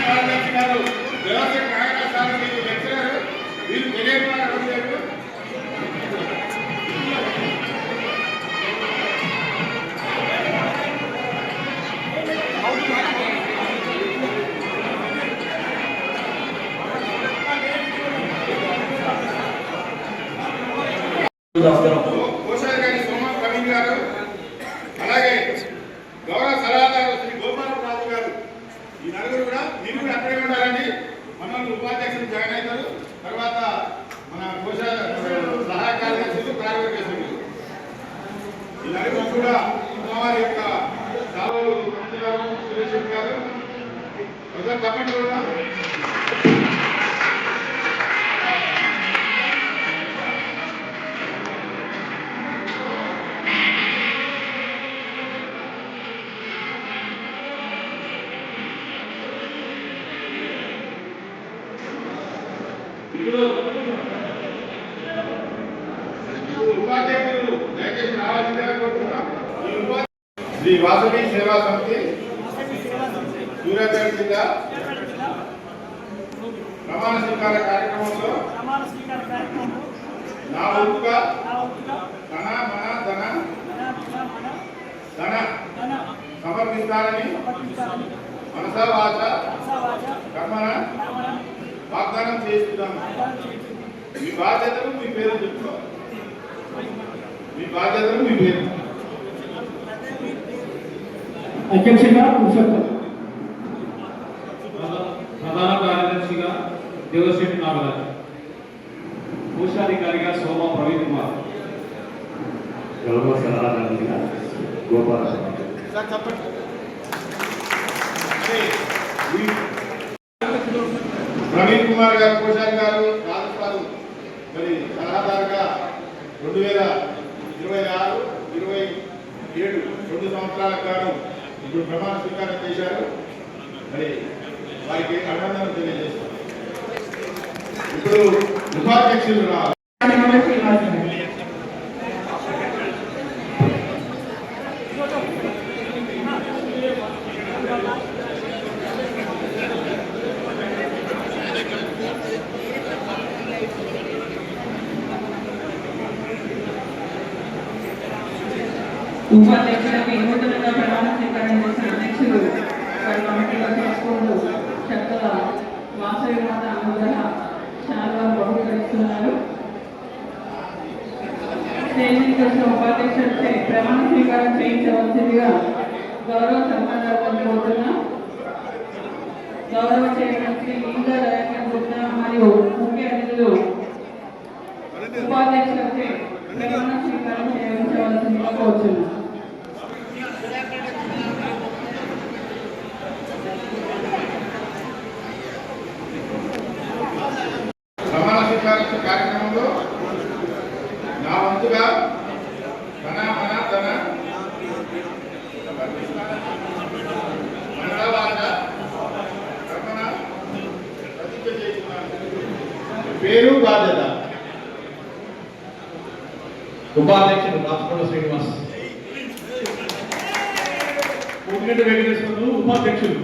కార్యదర్శి గారు వ్యవసాయ నాయకుల సార్ మీరు లెక్చరర్ మీరు తెలియదు. కోశాధికారి సోమ ప్రవీణ్ గారు, అలాగే గౌరవ సలహాదారు శ్రీ గోపాలరాజు గారు, ఈ నలుగురు కూడా మీరు కూడా అక్కడే ఉండాలండి. మనల్ని ఉపాధ్యక్షులు జాయిన్ అవుతారు. తర్వాత మన కోశ సహాయ కార్యదర్శులు కార్యదర్శులు ఈ నలుగురు కూడా వారి యొక్క సాగులు మంత్రి గారు సురేష్ గారు చెప్పండి కూడా. ఉపాధ్యక్షులు దయచేసి రావాల్సిందిగా కోరుతున్నాం. శ్రీ వాసవి సేవా సమితి సూర్యాపేట జిల్లా ప్రమాణ స్వీకార కార్యక్రమంలో నా వంతుగా ధన సమర్పిస్తానని మనసా వాచ కర్మన వాగ్దానం చేస్తున్నాను. మీ బాధ్యతలు మీ పేరు చెప్తున్నారు. మీ బాధ్యతలు మీ పేరు అధ్యక్షుడిగా ప్రధాన కార్యదర్శిగా దేవశెట్టి నాగరాజు, కోశాధికారిగా సోమ ప్రవీణ్ కుమార్, గౌరవ సలహాదారునిగా గోపాలరావు. ప్రవీణ్ కుమార్ గారు కోశాధికారు రాజస్థాన్ మరి సలహాదారుగా 2026, 27 2 సంవత్సరాలకు గాను ఇప్పుడు ప్రమాణ స్వీకారం చేశారు. మరి వారికి అభినందనలు తెలియజేస్తారు. ఇప్పుడు ఉపాధ్యక్షులు రావాలి. ఉపాధ్యక్షులకు నూతనంగా ప్రమాణ స్వీకారం చేసిన అధ్యక్షులు వారి కమిటీలో చేసుకుంటూ చక్కగా వాసవి మాత అనుగ్రహ చాలా బహుకరిస్తున్నారు. స్టేజింగ్ వచ్చిన ఉపాధ్యక్షుడిచే ప్రమాణ స్వీకారం చేయించవలసిందిగా గౌరవ సలహాదారులను కోరుతున్నా. గౌరవ చైర్మన్ శ్రీ లీలా దయాకర్ గుప్తా మరియు ముఖ్య అతిథులు ఉపాధ్యక్షులచే ప్రమాణ స్వీకారం చేయించవలసిందిగా కోరుతున్నాం. ప్రమాణ స్వీకార కార్యక్రమంలో నా వంతుగా పేరు బాధ్యత. ఉపాధ్యక్షుడు రాష్ట్ర శ్రీనివాస్, కోటిరెడ్డి వెంకటేశ్వర్లు ఉపాధ్యక్షులు,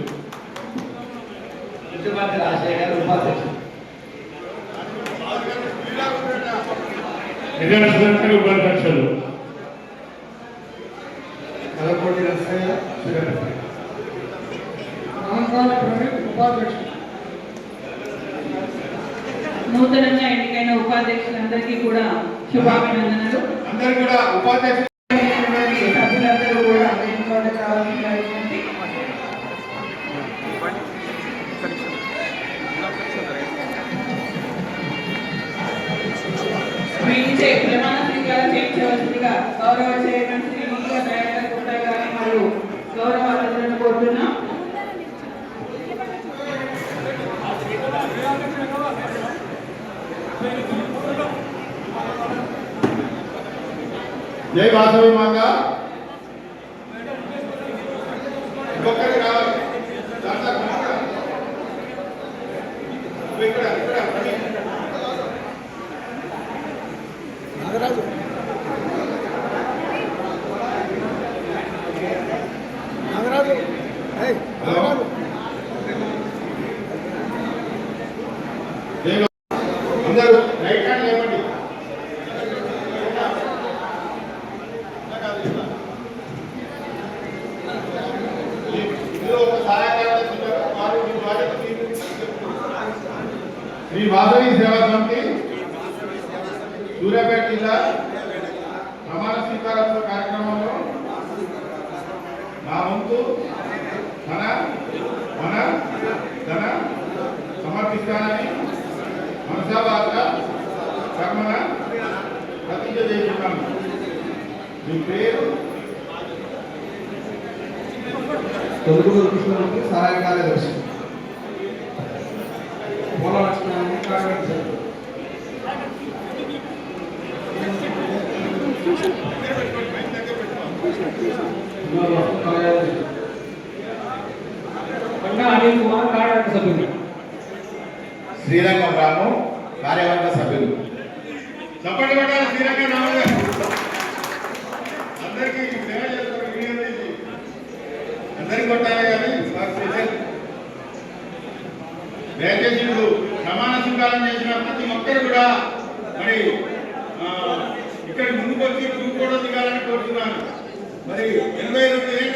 ముఖ్యమంత్రి రాజశేఖర్ గారు ఉపాధ్యక్షులు, ఉపాధ్యక్షులు కలకోటి రసయ్య ఉపాధ్యక్షుడు. నూతనంగా ఎన్నికైన ఉపాధ్యక్షులందరికీ కూడా శుభాభినందనలు. అందరికీ కూడా ఉపాధ్యక్షులు సభ్యులందరూ కూడా ఎన్నుకోవడం కావాలని జరిగింది. వీటిచే ప్రమాణ స్వీకారం చేయించవలసిందిగా గౌరవ చైర్మన్ శ్రీ లీలా దయాకర్ గుప్తా గారిని మరియు గౌరవ అతిథులను కోరుతున్నాం. జై వాసవి మాత. ఇంకొకరికి రావాలి. నాగరాజు నాగరాజు నాగరాజు అందరూ రైట్ హ్యాండ్ లేవండి. ఇందులో ఒక సహాయకారులు ఉన్నారు. వారు మీ బాధ్యత శ్రీ వాసవి సేవా సమితి సూర్యాపేట జిల్లా ప్రమాణ స్వీకారోత్సవ కార్యక్రమంలో నా వంతు మన ధన సమర్పిస్తానని మనసావాచ కర్మన ప్రతిజ్ఞ చేస్తున్నాను. మీ పేరు? తొలుగురు కృష్ణమూర్తి, సహాయ కార్యదర్శి. మూల లక్ష్మణాన్ని కార్యదర్శి. అనిల్ కుమార్ కార్యవర్గ సభ్యులు. శ్రీరంగం రాము కార్యవర్గ సభ్యులు. చప్పటి కొట్టాలి శ్రీరంగం రాము గారు. అందరికీ సేవ చేస్తారు. అందరికీ కొట్టాలి కానీ స్పెషల్ దయచేసి ఇప్పుడు ప్రమాణ స్వీకారం చేసిన ప్రతి ఒక్కరు కూడా మరి ఇక్కడ ముందుకు వచ్చి గ్రూప్ కూడా దిగాలని కోరుతున్నాను. మరి 82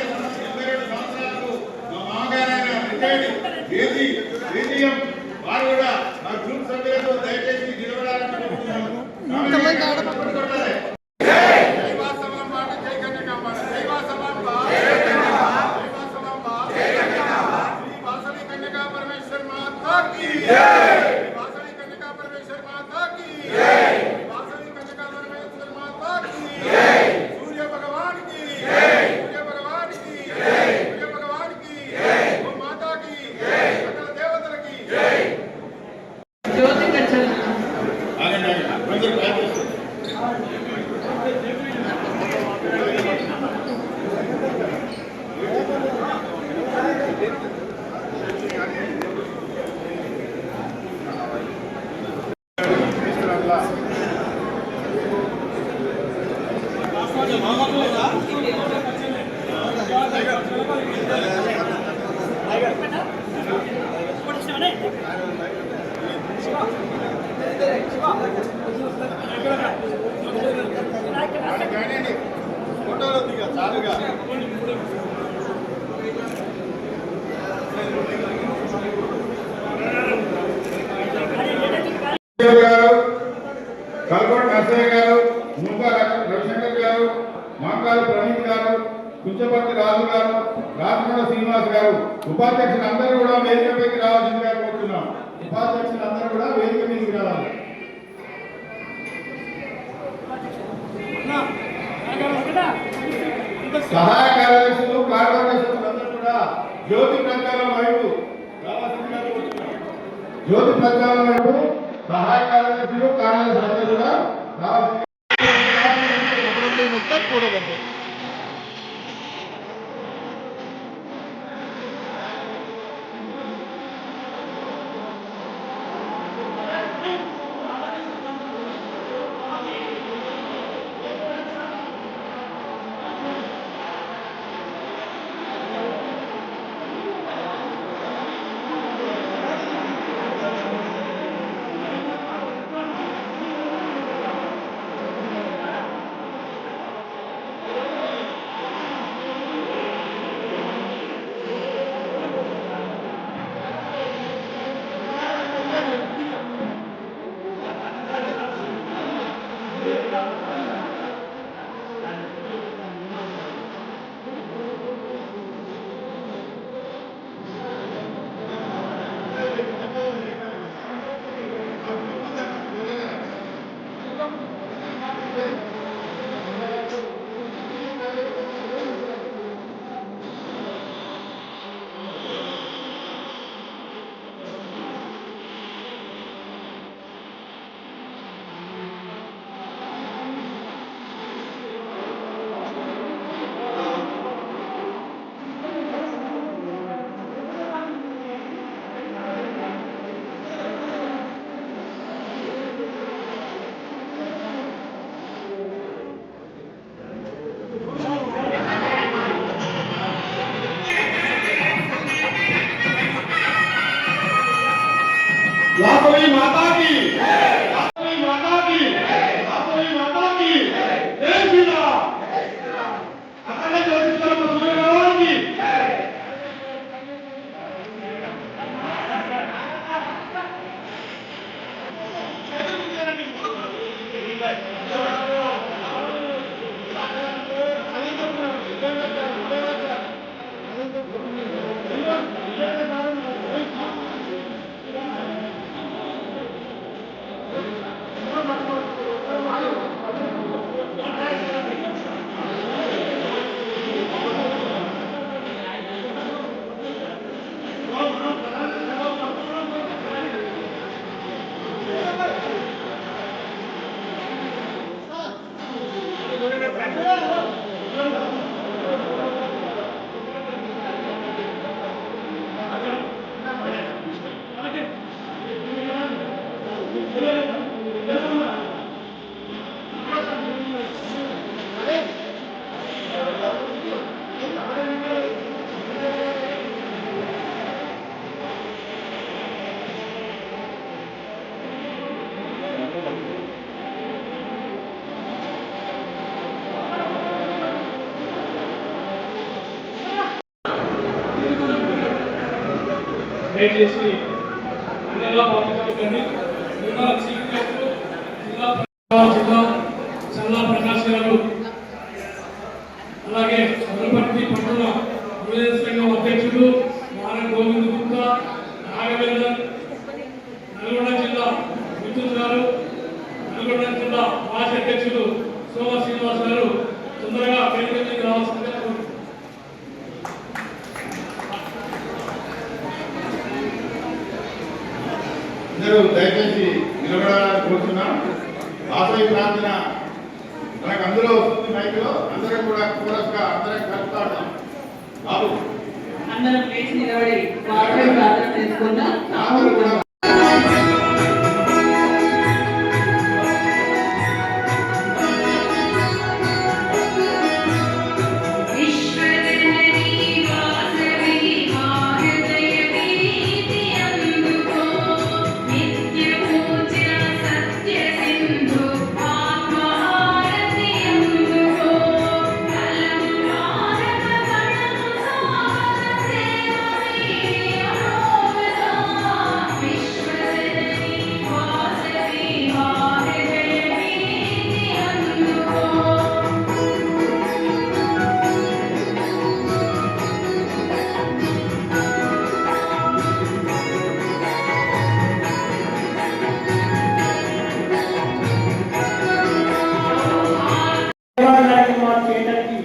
సంవత్సరాలకు మా మామగారైన రిటైర్డ్ ఏజీఎం వారు కూడా మా గ్రూప్ సభ్యులతో దయచేసి నిలబడాలని కోరుతున్నాను. ఫోటోలో దిగా చాలుగా. గారు, కల్కోట నర్సయ్య గారు, ముక్కా రవిశంకర్ గారు, మాంకాలు ప్రణీత్ గారు, కుంచపర్తి రాజు గారు, రాజమండ్రి శ్రీనివాస్ గారు, ఉపాధ్యక్షులు అందరూ కూడా వేదికపైకి రావాల్సిందిగా కోరుతున్నాం. ఉపాధ్యక్షులు అందరూ కూడా వేదిక మీదకి రావాలి. సహాయ కార్యదర్శులు కార్యదర్శులు అందరూ కూడా జ్యోతి ప్రచారం వైపు రావాల్సిందిగా కోరుతున్నాం. జ్యోతి ప్రచారం వైపు సహాయ కార్యదర్శులు కార్యదర్శులు అందరూ కూడా రావాల్సిందిగా కూడదండి. వాసవి మాతాకి వాసవి మాతాకి వాసవి మాతాకి జై శ్రీరామ్ అక్కడ జ్యోతిష్కరణ సూర్యనారాయణకి దయచేసి జిల్లా పాల్గొనండి. జిల్లా చీఫ్ మినిస్టర్, జిల్లా చల్లా ప్రకాష్ గారు, అలాగే వనపర్తి పట్టణ యువజన సంఘం అధ్యక్షుడు మార గోవింద్ గుప్తా, నాగవేందర్, నల్గొండ జిల్లా మిథున్ గారు, నల్గొండ జిల్లా మాజీ అధ్యక్షుడు సోమ శ్రీనివాస్ గారు తొందరగా వేదిక మీదకి రావాల్సిందిగా కోరుతున్నాను. అందరూ దయచేసి నిలబడాలని కోరుతున్నాం. వాసవి ప్రార్థన మనకు అందులో వస్తుంది మైక్లో, అందరం కూడా కోరస్గా అందరం కలుపుతాం. బాబు అందరం లేచి నిలబడి వాసవి ప్రార్థన చేసుకుందాం. అందరూ కూడా చేయడానికి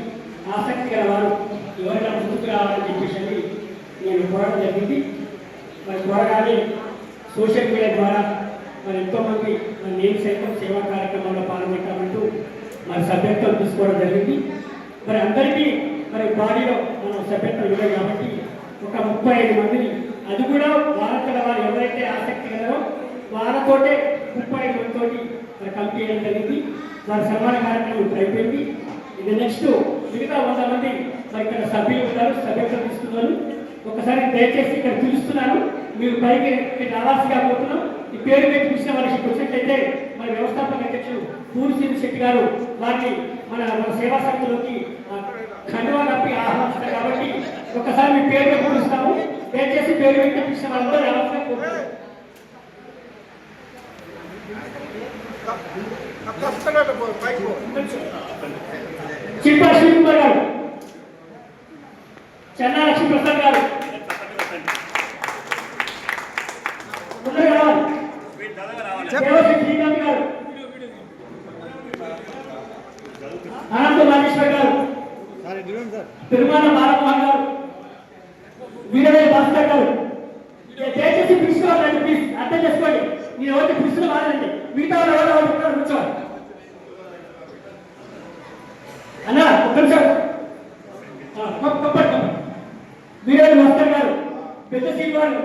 ఆసక్తి గల వారు ఎవరైనా ముందుకు రావాలని చెప్పేసి నేను కోరడం జరిగింది. మరి కోరగానే సోషల్ మీడియా ద్వారా మరి ఎంతోమంది మరి నేను సైతం సేవా కార్యక్రమాల్లో పాల్గొంటామంటూ మరి సభ్యత్వం తీసుకోవడం జరిగింది. మరి అందరికీ మరి బాడీలో మనం సభ్యత్వం ఇవ్వాలి కాబట్టి ఒక 35 మందిని, అది కూడా వాళ్ళ వారు ఎవరైతే ఆసక్తి కలరో వాళ్ళతోటే 35 మందితోటి మరి కమిటీ చేయడం జరిగింది. వారి సన్మాన కార్యక్రమం ఇప్పుడు అయిపోయింది. ఇది నెక్స్ట్ మిగతా 100 మంది మరి ఇక్కడ సభ్యులు ఉన్నారు, సభ్యత్వం తీసుకున్నారు. ఒకసారి దయచేసి ఇక్కడ పిలుస్తున్నాను, మీరు పైకి రావాల్సిగా పోతున్నాం. ఈ పేరు పెట్టి పిలిచిన వారికి వచ్చినట్లయితే మన వ్యవస్థాపక అధ్యక్షుడు పూర్ణశ్రీ శెట్టి గారు వారిని మన సేవా సంస్థలోకి కండువా కప్పి ఆహ్వానిస్తారు. కాబట్టి ఒకసారి మీ పేరు పిలుస్తాము. దయచేసి పేరు పెట్టి పిలిచిన వాళ్ళందరూ రావాల్సిగా కోరుతున్నాం. చిప్పా శివకుమార్ గారు, చెన్నా లక్ష్మీ ప్రసాద్ గారు, శ్రీకాంత్ గారు, అనంత నాగేశ్వర్ గారు, తిరుమల బాలమోహన్ గారు, వీరవేల భాస్కర్ గారు. దయచేసి పిలుచుకోవాలండి, ప్లీజ్ అర్థం చేసుకోండి. మీరు ఎవరికి పిలుచుకున్న వాళ్ళండి, మిగతా వాళ్ళు ఎవరు కూర్చోవాలి. అన్న ఒక్క నిమిషం, వీరవేల భాస్కర్ గారు, పెద్ద శ్రీ గారు,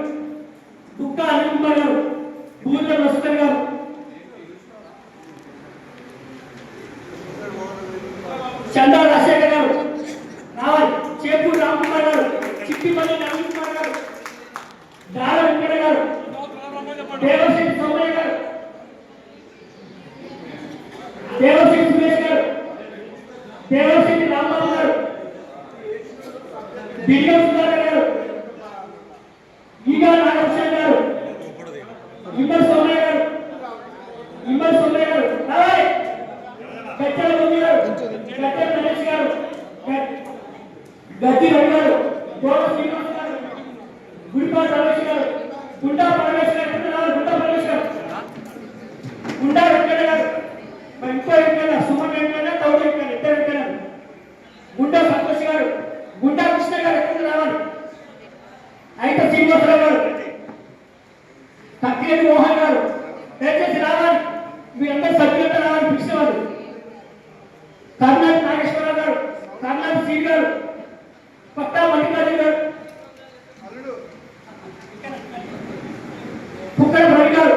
కుక్క అనిల్ కుమార్ గారు, పూర్ణ భాస్కర్ గారు, చందా రాజశేఖర్ గారు రావాలి, చేపూరు రామ్కుమార్ గారు, చిట్టిపల్లి నవీన్ కుమార్ గారు, దార వెంకట గారు, దేవశ్రీ సోమయ్య గారు, దేవశ్రీ సురేష్ గారు, దేవశ్రీ రాంబాబు గారు, బిల్లం సుధాకర్ గారు, ఈగా నాగభూషణ్ గారు, ఇమ్మడి సోమయ్య గారు, రాయ్ గట్టెల గోపి గారు, గట్టెల నరేష్ గారు, గద్ది రవి గారు, గోడ శ్రీనివాస్ గారు, గుడిపాటి రమేష్ గారు, గుండా పరమేశ్వర గారు, గుండా వెంకట గారు, ఇంకో వెంకట సుమన్ వెంకట, తౌడు వెంకట, ఇద్దరు వెంకట, గుండా సంతోష్ గారు, గుండా కృష్ణ గారు ఎక్కడ రావాలి, అయితే శ్రీనివాసరావు గారు, తక్కిరెడ్డి మోహన్ గారు, దయచేసి రావాలి, మీరందరూ సభ్యులంతా రావాలి, పిలిచేవారు. కర్ణాటక నాగేశ్వరరావు గారు, కర్ణాటక శ్రీ గారు, పట్టా మల్లికార్జున గారు, కుక్కల రవి గారు,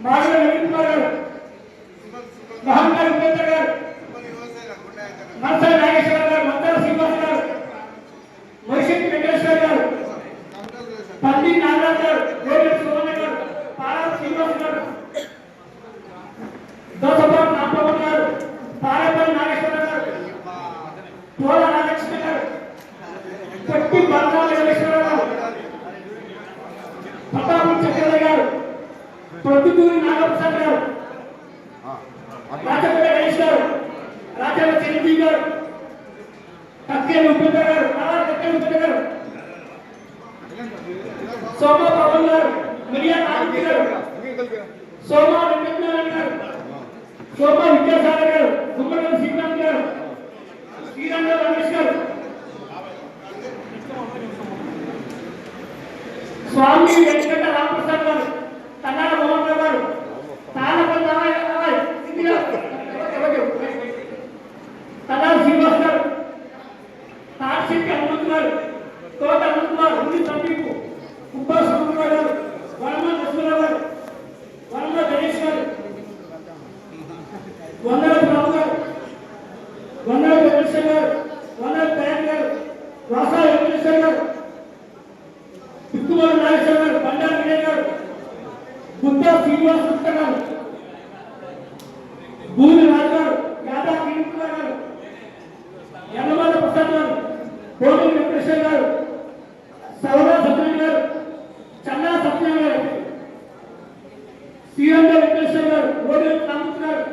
మాధవ నవీన్ కుమార్ గారు, మహంకాళి ఉపేంద్ర గారు, మత్సర నాగేశ్వరరావు గారు, మత్సర శ్రీనివాస్ గారు, మొయిశెట్టి వెంకటేశ్వర గారు, పండి నాగరాజు గారు, గోడెల సుమన్న గారు, పారా శ్రీనివాస్ గారు, దోసపాటి నాగబాబు గారు, పారేపల్లి నాగేశ్వరరావు గారు, తోల నాగకృష్ణ గారు, పట్టి బంగాళ నాగేశ్వరరావు గారు, ప్రతాపం చక్రవర్తి గారు, ప్రొద్దుటూరి నాగప్రసాద్ గారు, రాజపేట గణేష్ గారు, రాజాల చిరంజీవి గారు, కక్కేలు ఉపేంద్ర గారు, కక్కేలు ఉపేంద్ర గారు, సోమా పవన్ గారు, మిరియా నాగూర్ గారు, సోమా వెంకటనారాయణ గారు, సోమా విద్యాసాగర్ గారు, గుమ్మడి శ్రీకాంత్ గారు, శ్రీరంగ రమేష్ గారు, స్వామి వెంకట రామప్రసాద్ గారు, కన్నాడ మోహన్ రావు గారు, తాళపల్లి కన్నాడ శ్రీనివాస్ గారు, తాడిశెట్టి హనుమంత్ గారు, తోట అనంత్ కుమార్, ఉండి సందీప్, ఉబ్బా సుబ్రహ్మణ్య గారు, వనమ నరసింహరావు గారు, వనమ గణేష్ గారు, వందల రావు గారు, వందల వెంకటేశ్వర గారు, వందల దయాన్ గారు, వాసా వెంకటేశ్వర గారు, పిక్కుమాల నాగేశ్వర గారు, బండారు విజయ్ గారు, బుద్ధ శ్రీనివాస్ గుప్త గారు, భూమి రాజు గారు, యాదా కిరణ్ కుమార్ గారు, యన్నమాల ప్రసాద్ గారు, కోటి వెంకటేశ్వర గారు, సౌరా సత్యనారాయణ గారు, చన్నా సత్యనారాయణ గారు, శ్రీరంగ వెంకటేశ్వర గారు, ఓడి రామూర్తి గారు,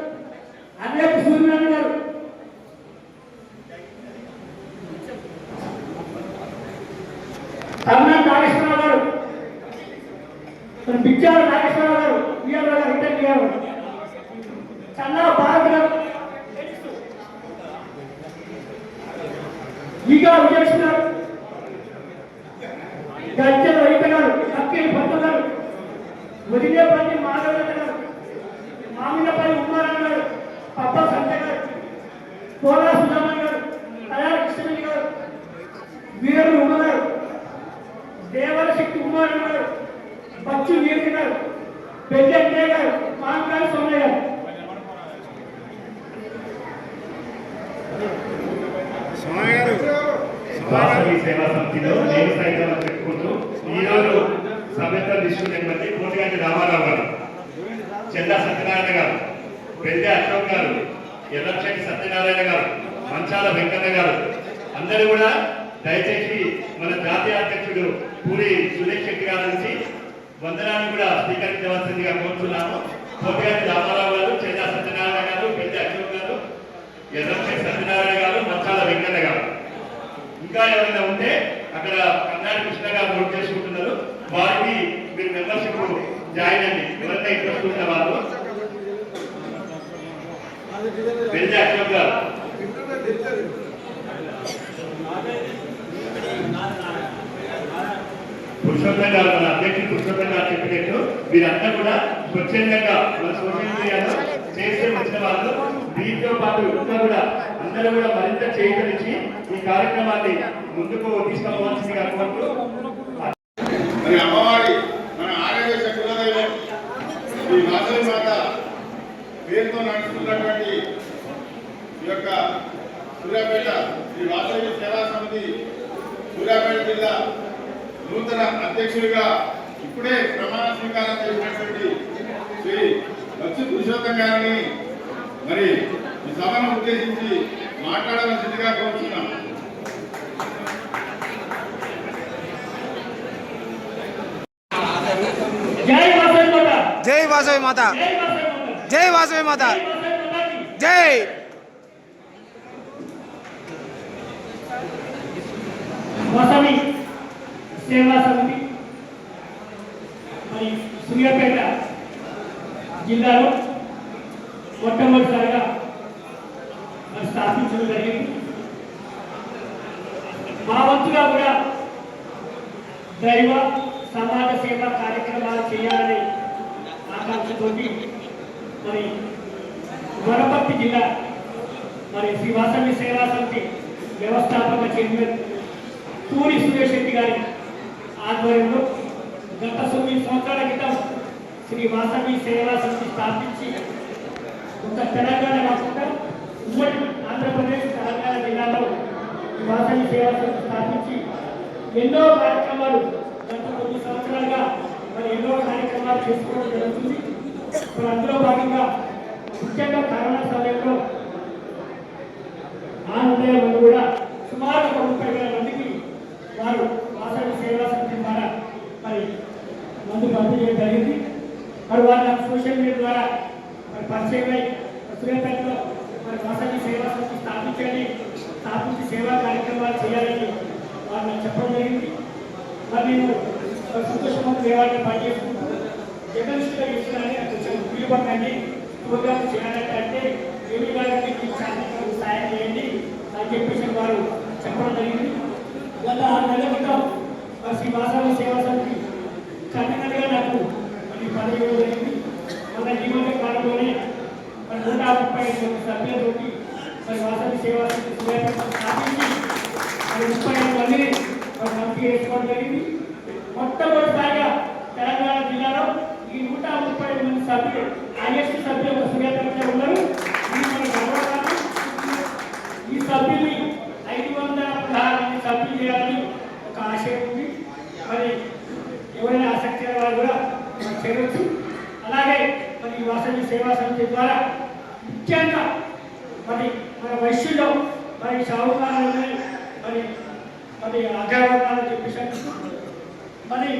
అన్నేపు సూర్యనారాయణ గారు, కర్ణాటక నాగేశ్వరరావు గారు, బిచ్చాల నాగేశ్వరరావు గారు, విఆర్ గారు, ఇంటర్ గారు, చన్నా భారత్ గారు, ఈగా విజయలక్ష్మి గారు, గజ్జల రైత గారు, అక్కేలి భర్త గారు, వదిలేపల్లి మాధవరావు గారు, మామిళ్ళపల్లి ఉమ్మారావు గారు, పప్పా సంజయ్ గారు, పోలా సుధామణి గారు, తయారు కృష్ణమణి గారు, వీరు ఉమ్మ గారు, దేవర శక్తి ఉమ్మారావు గారు, బచ్చు వీరి గారు, పెద్ద గారు, మాంకాళి సోమయ్య గారు. వాసవి సేవా సమితిలో నేను సైతం చెప్పుకుంటూ ఈరోజు సభ్యత్వ తీసుకున్నటువంటి కోటిగంటి రామారావు గారు, చెల్లా సత్యనారాయణ గారు, పెద్ద అశోక్ గారు, ఎర్రశెట్టి సత్యనారాయణ గారు, మంచాల వెంకన్న గారు అందరూ కూడా దయచేసి మన జాతీయ అధ్యక్షుడు పూరి సురేష్ శెట్టి గారి నుంచి వందనాన్ని కూడా స్వీకరించవలసిందిగా కోరుతున్నాము. కోటిగంటి రామారావు గారు, చెల్లా సత్యనారాయణ గారు, పెద్ద అశోక్ గారు, ఎర్రశెట్టి సత్యనారాయణ గారు, మంచాల వెంకన్న గారు. ఇంకా ఎవరైనా ఉంటే అక్కడ కర్ణాటక కృష్ణ గారు నోట్ చేసుకుంటున్నారు, వారికి మీరు మెంబర్షిప్ జాయిన్ అండి. ఎవరైనా ఇంట్రెస్ట్ ఉన్న వాళ్ళు పెద్ద అశోక్ గారు, పురుషోత్తం గారు, మన అధ్యక్షుడు పురుషోత్తం గారు చెప్పినట్టు మీరంతా కూడా స్వచ్ఛందంగా మన సోషల్ మీడియాలో చేసే వచ్చిన వాళ్ళు దీంతో పాటు ఇంకా కూడా అందరూ కూడా మరింత చేయించి ఈ కార్యక్రమాన్ని ముందుకు తీసుకుపోవాల్సిందిగా కోరుతూ మరి అమ్మవారి మన ఆరోగ్య కులదైవం ఈ వాసవి మాత పేరుతో నడుస్తున్నటువంటి ఈ యొక్క సూర్యాపేట శ్రీ వాసవి సేవా సమితి సూర్యాపేట జిల్లా నూతన అధ్యక్షుడిగా ఇప్పుడే ప్రమాణ స్వీకారం చేసిన పురుషోత్తం గారిని మరి ఈ సభను ఉద్దేశించి మాట్లాడవలసిందిగా కోరుతున్నాం. జై వాసవి మాత, జై వాసవి మాత, జై వాసవి మాత, జై వాసవి మాత, జై వాసవి మాతకి. జై వాసవి సేవా సమితి మరి సూర్యాపేట జిల్లాలో మొట్టమొదటిసారిగా మరి స్థాపించడం జరిగింది. మా వంతుగా కూడా దైవ సమాజ సేవా కార్యక్రమాలు చేయాలనే ఆకాంక్షతోటి మరి వనపర్తి జిల్లా మరి శ్రీ వాసవి సేవా సమితి వ్యవస్థాపక చైర్మన్ పూరి సురేష్ రెడ్డి గారి ఆధ్వర్యంలో గత 9 సంవత్సరాల క్రితం శ్రీ వాసవి సేవా సమితి స్థాపించి ఒక తెలంగాణ కాకుండా ఉమ్మడి ఆంధ్రప్రదేశ్ తెలంగాణ జిల్లాలో ఈ వాసవి సేవా సమితి స్థాపించి ఎన్నో కార్యక్రమాలు గత 9 సంవత్సరాలుగా మరి ఎన్నో కార్యక్రమాలు చేసుకోవడం జరుగుతుంది. మరి అందులో భాగంగా ముఖ్యంగా కరోనా సమయంలో ఆనందయ్య మంది కూడా సుమారు 30,000 మందికి వారు వాసవి సేవా సమితి ద్వారా మరి మందు పంపిణీ చేయడం జరిగింది. మరి వారు నాకు సోషల్ మీడియా ద్వారా మరి పరిచయమై సూర్యాపేటలో మరి వాసవి సేవా సమితి స్థాపించి సేవా కార్యక్రమాలు చేయాలని వారు నాకు చెప్పడం జరిగింది. మరి నేను సంతోషంగా దేవాలయం పనిచేసుకుంటూ జర్నలిస్ట్గా చేస్తున్నానని నాకు కొంచెం వీలుపడండి ప్రోగ్రామ్ చేయాలంటే ఏమి గారికి సాయం చేయండి అని చెప్పేసి వారు చెప్పడం జరిగింది. గత 6 నెలల క్రితం శ్రీ వాసవి సేవా సమితి కన్వీనర్గా నాకు మరి పదవి ఇవ్వడం జరిగింది. మన జీవన కాలంలోనే మరి 135 సభ్యులతోటి మరి వాసవి సేవా సమితి సూర్యాపేట స్థాపించి మరి 35 మందిని మరి కమిటీ వేసుకోవడం జరిగింది. మొట్టమొదటిసారిగా తెలంగాణ జిల్లాలో ఈ 135 మంది సభ్యులు ఐఎస్టీ సభ్యులు సూర్యాపేటలో ఉన్నారు. ఈ సభ్యుల్ని 516 మంది సభ్యులు చేయాలని ఒక ఆశయం ఉంది. మరి ఎవరైనా ఆసక్తి గల వారు కూడా చేయవచ్చు. అలాగే మరి ఈ వాసవి సేవా సమితి ద్వారా ముఖ్యంగా మరి మన వైశ్యుల్లో మరి షావుకారులని మరి మరి అగ్రవర్ణాలని చెప్పేసి మరి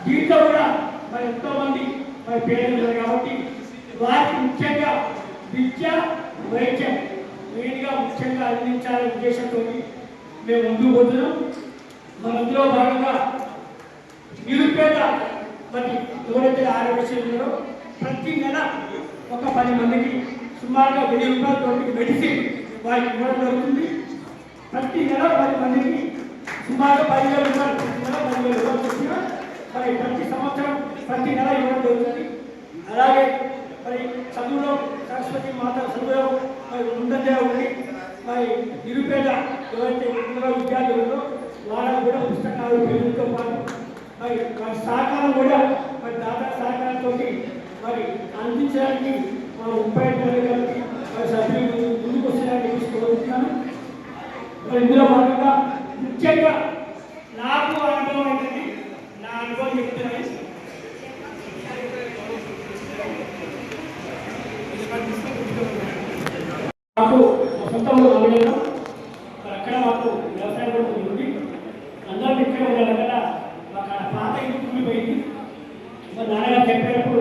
దీంట్లో కూడా మరి ఎంతోమంది మరి పేర్లు ఉన్నారు కాబట్టి వారికి ముఖ్యంగా విద్య వైద్యం మెయిన్గా ముఖ్యంగా అందించాలనే ఉద్దేశంతో మేము ముందుకు పోతున్నాం. మరి అందులో భాగంగా నిరుపేద మరి ఎవరైతే ఆరోగ్యశ్రీ ఉన్నారో ప్రతి నెల ఒక 10 మందికి సుమారుగా 1000 రూపాయలతో మెడిసిన్ వారికి ఇవ్వడం జరుగుతుంది. ప్రతి నెల 10 మందికి సుమారుగా 10,000 రూపాయలు, ప్రతి నెల 10,000 రూపాయలు వచ్చిన మరి ప్రతి సంవత్సరం ప్రతి నెల ఇవ్వడం జరుగుతుంది. అలాగే మరి చదువులో సరస్వతి మాత చదువులో మరి ముందంజా ఉండి మరి నిరుపేద ఎవరైతే విద్యార్థులు వాళ్ళకు కూడా పుస్తకాలు పెరుగుతో పాటు మరి వారి సహకారం కూడా మరి దాదా సహకారంతో మరి అందించడానికి మా 35 మంది కలిపి మరి సభ్యులు ముందుకు వస్తున్నారని తీసుకోగలుగుతున్నాను. మరి ఇందులో భాగంగా ముఖ్యంగా నాకు అనుభవం ఏంటంటే నా అనుభవం చెప్తున్నాను. మాకు సొంతంలో అవ్వలేదు. మరి అక్కడ మాకు వ్యవసాయం కూడా ఉంది. అందరూ ఇక్కడ ఉండాలి కదా. మాకు పాత ఇల్లు కూలిపోయింది. మరి నాన్నగారు చనిపోయినప్పుడు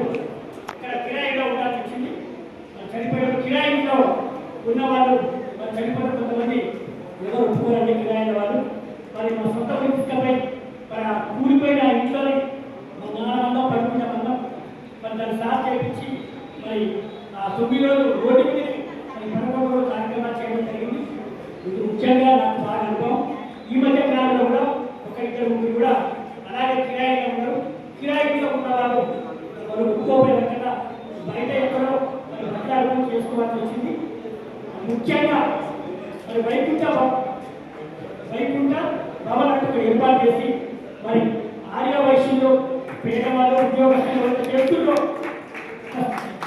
ఇక్కడ కిరాయిలో ఉండాల్సి వచ్చింది. మరి చనిపోయినప్పుడు కిరాయిలో ఉన్నవాళ్ళు మరి చనిపోయిన కొంతమంది ఎవరు ఒప్పుకోరండి కిరాయిల వాళ్ళు. మరి మా సొంత తీసుకపోయి మరి ఆ కూలిపోయిన ఇంట్లోనే మా నాన్న పడుకున్న మందం మరి దాన్ని సార్ చేయించి మరి ఆ 9 రోజులు రోడ్డు మీద మరి 11 రోజులు కార్యక్రమాలు చేయడం జరిగింది. ఇది ముఖ్యంగా నాకు బాగా అనుభవం. ఈ మధ్య కాలంలో కూడా ఒక 2 ముగ్గురు కూడా అలాగే కిరాయిలో ఉన్నారు. కిరాయిలో ఉన్న వాళ్ళు ఒప్పుకోపోయిన కదా బయట ఎక్కడో మరి బతకాలను చేసుకోవాల్సి వచ్చింది. ముఖ్యంగా మరి వైకుంఠ భవన్ ఏర్పాటు చేసి మరి ఆర్య వైశ్యులు పేదవాళ్ళు ఉద్యోగస్తులు చేతుల్లో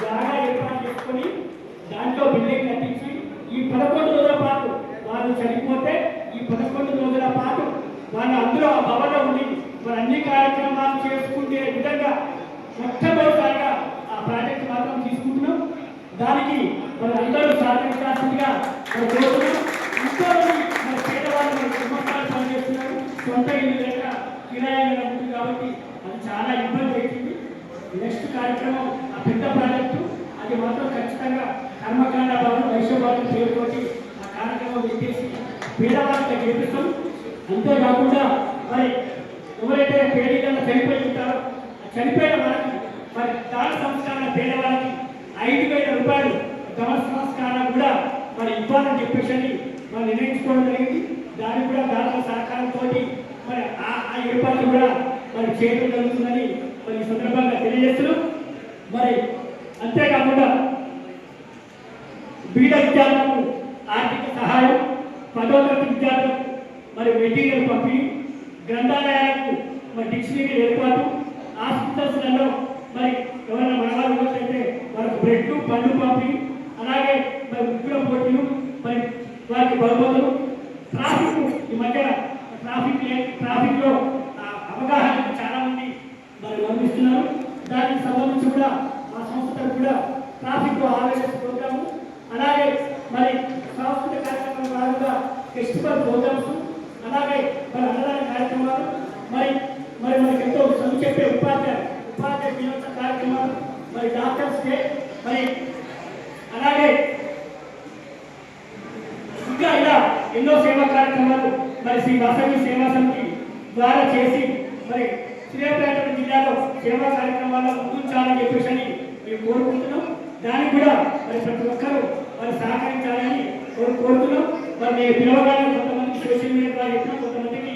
జాగా ఏర్పాటు చేసుకొని దాంట్లో బిల్డింగ్ కట్టించి ఈ 11 రోజుల పాటు వాళ్ళు చనిపోతే ఈ 11 రోజుల పాటు వాళ్ళు అందులో ఆ భవన్లో ఉండి మరి అన్ని కార్యక్రమాలు చేసుకునే విధంగా మొట్టమొదటిసారిగా ఆ ప్రాజెక్ట్ మాత్రం తీసుకుంటున్నాం. దానికి మరి అందరూ సహకరించాల్సిందిగా మరి కోరుతున్నాం. ఇంట్లో మరి పేదవాళ్ళు మరి కుటుంబాలు పనిచేస్తున్నారు, సొంత ఇల్లు లేక కిరాయిగా ఉంటుంది కాబట్టి అది చాలా ఇబ్బంది అవుతుంది. నెక్స్ట్ కార్యక్రమం ఆ పెద్ద ప్రాజెక్టు అది మాత్రం ఖచ్చితంగా కర్మకాండ భవన్ వైశ్వభవన్ పేరుతోటి ఆ కార్యక్రమం పెట్టేసి పేదవాళ్ళకి చేపిస్తాం. అంతేకాకుండా మరి ఎవరైతే పేదలను చనిపోయి ఉంటారో ఆ చనిపోయిన వాళ్ళకి మరి దాన సంస్కారాల పేదవాళ్ళకి 5,000 రూపాయలు దాన సంస్కారాలు కూడా మరి ఇవ్వాలని చెప్పేసి మనం నిర్ణయించుకోవడం జరిగింది. దానికి కూడా దాతల సహకారంతో మరి ఆ ఏర్పాట్లు కూడా మరి చేయడం జరుగుతుందని మరి ఈ సందర్భంగా తెలియజేస్తున్నాం. మరి అంతేకాకుండా బీద విద్యార్థులకు ఆర్థిక సహాయం, 10వ తరగతి విద్యార్థులకు మరి మెటీరియల్ పంపిణీ, గ్రంథాలయాలకు మరి డిక్షనరీ ఏర్పాటు, హాస్పిటల్స్లలో మరి ఎవరైనా మనవాళ్ళు ఉన్నట్లయితే వాళ్ళకు బ్రెడ్ పండ్లు పంపిణీ, అలాగే మరి ముగ్గుల పోటీలు, మరి వారికి బహుమతులు, ట్రాఫిక్ ఈ మధ్య ట్రాఫిక్లో అవగాహన చాలా మంది మరి వర్ణిస్తున్నారు. దానికి సంబంధించి కూడా మా సంస్థ కూడా ట్రాఫిక్ అవేర్నెస్ ప్రోగ్రాము, అలాగే మరి సాంస్కృతిక కార్యక్రమాల భాగంగా ఫెస్టివల్ ప్రోగ్రామ్స్, అలాగే మరి అన్నదాన కార్యక్రమాలు, మరి మరి మనకి ఎంతో చదువు చెప్పే ఉపాధ్యాయ దినోత్సవ కార్యక్రమాలు, మరి డాక్టర్స్ డే, మరి అలాగే ఇంకా ఇలా ఎన్నో సేవా కార్యక్రమాలు మరి శ్రీ వాసవి సేవా సమితి ద్వారా చేసి మరి సూర్యాపేట జిల్లాలో సేవా కార్యక్రమాల్లో ముందుంచాలని చెప్పేసి మేము కోరుకుంటున్నాం. దానికి కూడా మరి ప్రతి ఒక్కరూ మరి సహకరించాలని కోరుతున్నాం. మరి మేము పిలవగానే కొంతమంది సోషల్ మీడియా ద్వారా చెప్పినా కొంతమందికి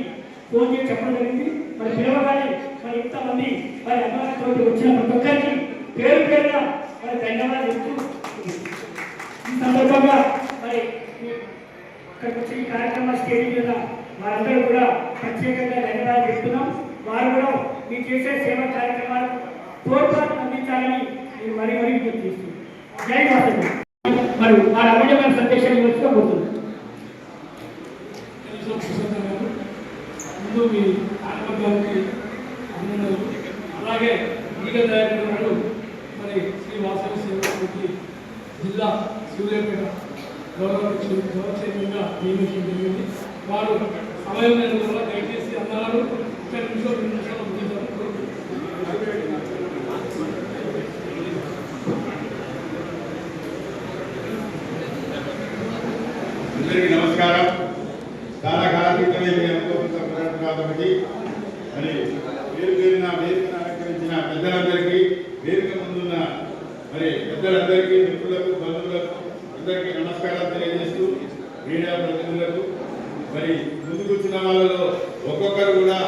ఫోన్ చేసి చెప్పడం జరిగింది. మరి పిలవగానే మరి ఇంతమంది మరి అభిమానులతో వచ్చిన ప్రతి ఒక్కరికి పేరు పేరుగా మరి ధన్యవాదాలు చెప్తూ ఈ సందర్భంగా మరి ఇక్కడికి వచ్చి ఈ కార్యక్రమ స్టేజ్ మీద వారందరూ కూడా ప్రత్యేకంగా ధన్యవాదాలు చెప్తున్నాం. వారు కూడా మీరు చేసే సేవా కార్యక్రమాలకు తోడ్పాటు అందించాలని నేను మరీ విజ్ఞప్తి చేస్తున్నాను. జై మాతృ. మరి వారి అమూల్యమైన సందేశాన్ని వచ్చుగా పోతుంది. ముందు మీ ఆత్మగారికి అభినందనలు. అలాగే ఈగ తయారు మరి శ్రీ వాసవి సేవా సమితి జిల్లా సూర్యాపేట గౌరవ చైర్మన్గా నియమించడం జరిగింది. వారు సమయం లేని వల్ల దయచేసి అన్నారు 1 నిమిషం 2 నిమిషాలు ముగించారు. అందరికీ నమస్కారం. చాలా కాలం క్రితమే మీ అనుకోకుండా కాబట్టి మరి వేదికను అలంకరించిన పెద్దలందరికీ, వేదిక ముందున్న మరి పెద్దలందరికీ, మిత్రులకు, బంధువులకు అందరికీ నమస్కారాలు తెలియజేస్తూ మీడియా ప్రతినిధులకు మరి ముందుకు వచ్చిన వాళ్ళలో ఒక్కొక్కరు కూడా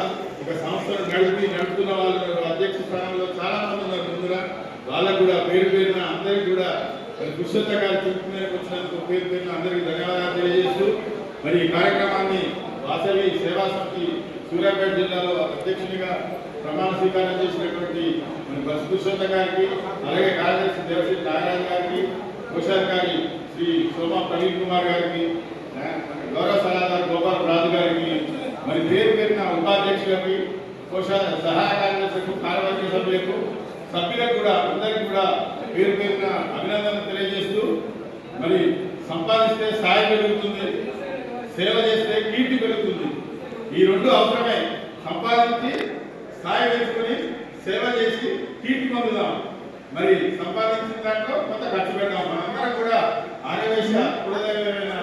ఒక సంస్థను నడుపుతున్న వాళ్ళు అధ్యక్ష స్థానంలో చాలా మంది ఉన్నారు. ముందుగా వాళ్ళకు కూడా పేరు పేరున అందరికీ కూడా మరి పుస్తకాలు చూపుకునేకి వచ్చినందుకు పేరు పేరున అందరికీ ధన్యవాదాలు తెలియజేస్తూ మరి ఈ కార్యక్రమాన్ని వాసవి సేవా సమితి సూర్యాపేట జిల్లాలో అధ్యక్షునిగా ప్రమాణ స్వీకారం చేసినటువంటి మరి బస్ పురుషోత్త గారికి, అలాగే కార్యదర్శి దేవశ్రీ నాగరాజు గారికి, కోశాధికారి శ్రీ సోమా ప్రవీణ్ కుమార్ గారికి, గౌరవ సలహాదారు గోపాల్ రాజు గారికి, మరి పేరు పేరున ఉపాధ్యక్షులకి, సహాయ కార్యదర్శులకు, కార్యవర్గ సభ్యులకు కూడా అందరికీ కూడా పేరు పేరున అభినందనలు తెలియజేస్తూ మరి సంపాదిస్తే స్థాయి పెరుగుతుంది, సేవ చేస్తే కీర్తి పెరుగుతుంది. ఈ రెండు అవసరమే. సంపాదించి స్థాయి పెంచుకొని సేవ చేసి కీర్తి పొందుదాం. మరి సంపాదించిన దాంట్లో కొంత ఖర్చు పెడదాం. మనందరం కూడా ఆర్యవేశ కులదైవమైన